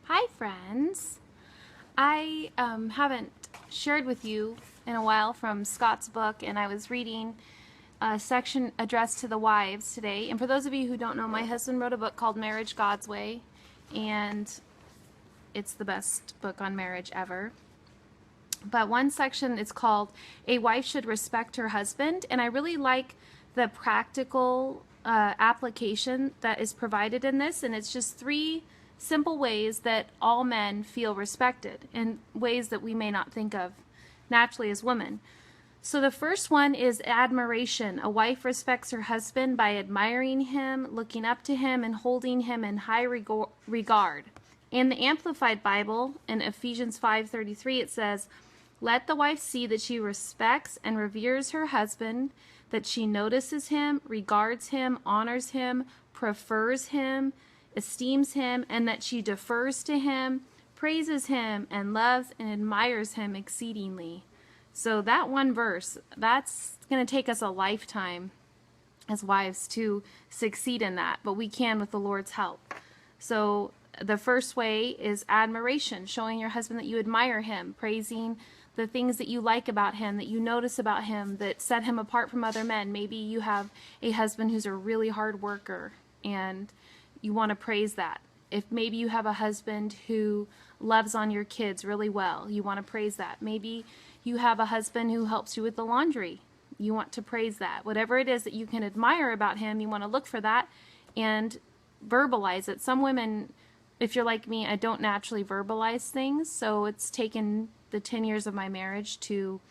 Hi, friends. I haven't shared with you in a while from Scott's book, and I was reading a section addressed to the wives today. And for those of you who don't know, my husband wrote a book called Marriage God's Way, and it's the best book on marriage ever. But one section is called A Wife Should Respect Her Husband, and I really like the practical application that is provided in this, and it's just three simple ways that all men feel respected in ways that we may not think of naturally as women. So the first one is admiration. A wife respects her husband by admiring him, looking up to him, and holding him in high regard. In the Amplified Bible, in Ephesians 5:33, it says, "Let the wife see that she respects and reveres her husband, that she notices him, regards him, honors him, prefers him, esteems him, and that she defers to him, praises him, and loves and admires him exceedingly." So that one verse, that's going to take us a lifetime as wives to succeed in that, but we can with the Lord's help. So the first way is admiration, showing your husband that you admire him, praising the things that you like about him, that you notice about him, that set him apart from other men. Maybe you have a husband who's a really hard worker and you want to praise that. If maybe you have a husband who loves on your kids really well, you want to praise that. Maybe you have a husband who helps you with the laundry. You want to praise that. Whatever it is that you can admire about him, you want to look for that and verbalize it. Some women, if you're like me, I don't naturally verbalize things, so it's taken the 10 years of my marriage to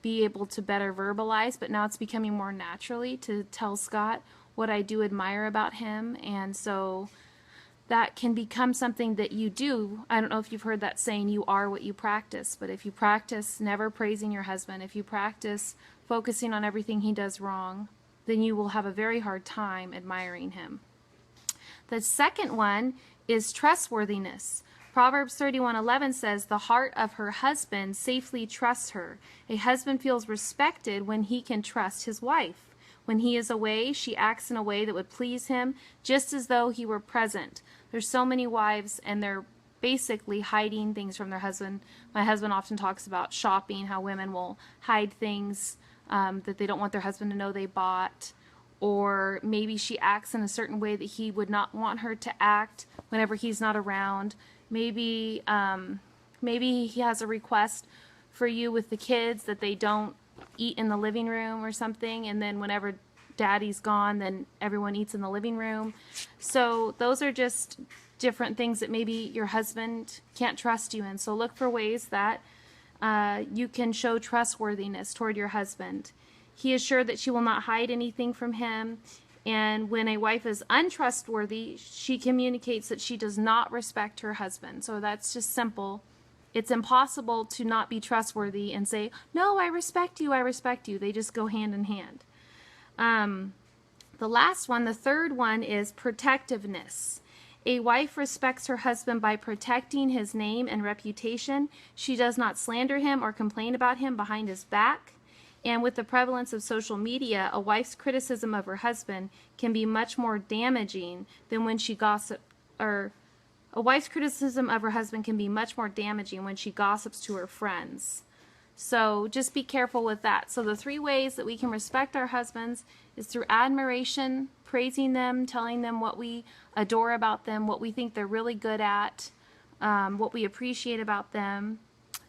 be able to better verbalize, but now it's becoming more naturally to tell Scott what I do admire about him, and so that can become something that you do. I don't know if you've heard that saying, you are what you practice, but if you practice never praising your husband, if you practice focusing on everything he does wrong, then you will have a very hard time admiring him. The second one is trustworthiness. Proverbs 31:11 says, "The heart of her husband safely trusts her." A husband feels respected when he can trust his wife. When he is away, she acts in a way that would please him, just as though he were present. There's so many wives, and they're basically hiding things from their husband. My husband often talks about shopping, how women will hide things that they don't want their husband to know they bought. Or maybe she acts in a certain way that he would not want her to act whenever he's not around. Maybe he has a request for you with the kids that they don't eat in the living room or something, and then whenever daddy's gone, then everyone eats in the living room. So those are just different things that maybe your husband can't trust you in. So look for ways that you can show trustworthiness toward your husband. He is sure that she will not hide anything from him. And when a wife is untrustworthy, she communicates that she does not respect her husband. So that's just simple. It's impossible to not be trustworthy and say, "No, I respect you, I respect you." They just go hand in hand. The last one, the third one, is protectiveness. A wife respects her husband by protecting his name and reputation. She does not slander him or complain about him behind his back. And with the prevalence of social media, a wife's criticism of her husband can be much more damaging than when she gossips, or a wife's criticism of her husband can be much more damaging when she gossips to her friends. So just be careful with that. So the three ways that we can respect our husbands is through admiration, praising them, telling them what we adore about them, what we think they're really good at, what we appreciate about them.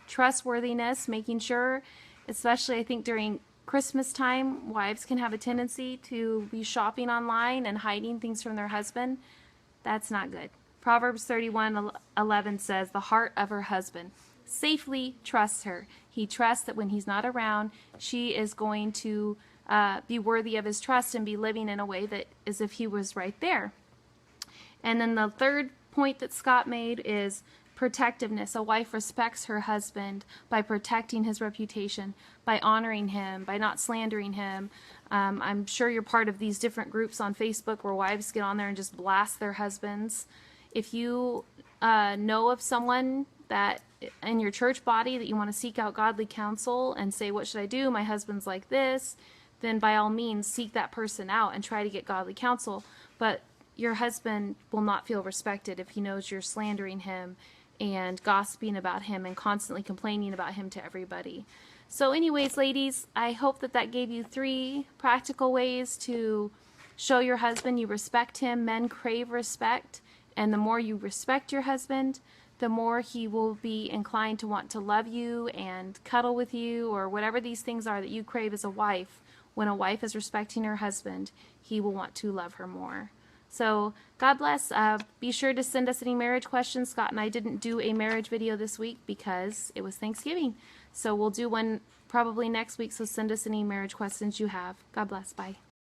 Trustworthiness, making sure, especially I think during Christmas time, wives can have a tendency to be shopping online and hiding things from their husband. That's not good. Proverbs 31:11 says, "The heart of her husband safely trusts her." He trusts that when he's not around, she is going to be worthy of his trust and be living in a way that as if he was right there. And then the third point that Scott made is protectiveness. A wife respects her husband by protecting his reputation, by honoring him, by not slandering him. I'm sure you're part of these different groups on Facebook where wives get on there and just blast their husbands. If you know of someone that in your church body that you want to seek out godly counsel and say, "What should I do? My husband's like this," then by all means seek that person out and try to get godly counsel. But your husband will not feel respected if he knows you're slandering him and gossiping about him and constantly complaining about him to everybody. So anyways, ladies, I hope that that gave you 3 practical ways to show your husband you respect him. Men crave respect, and the more you respect your husband, the more he will be inclined to want to love you and cuddle with you, or whatever these things are that you crave as a wife. When a wife is respecting her husband, he will want to love her more. So God bless. Be sure to send us any marriage questions. Scott and I didn't do a marriage video this week because it was Thanksgiving. So we'll do one probably next week. So send us any marriage questions you have. God bless. Bye.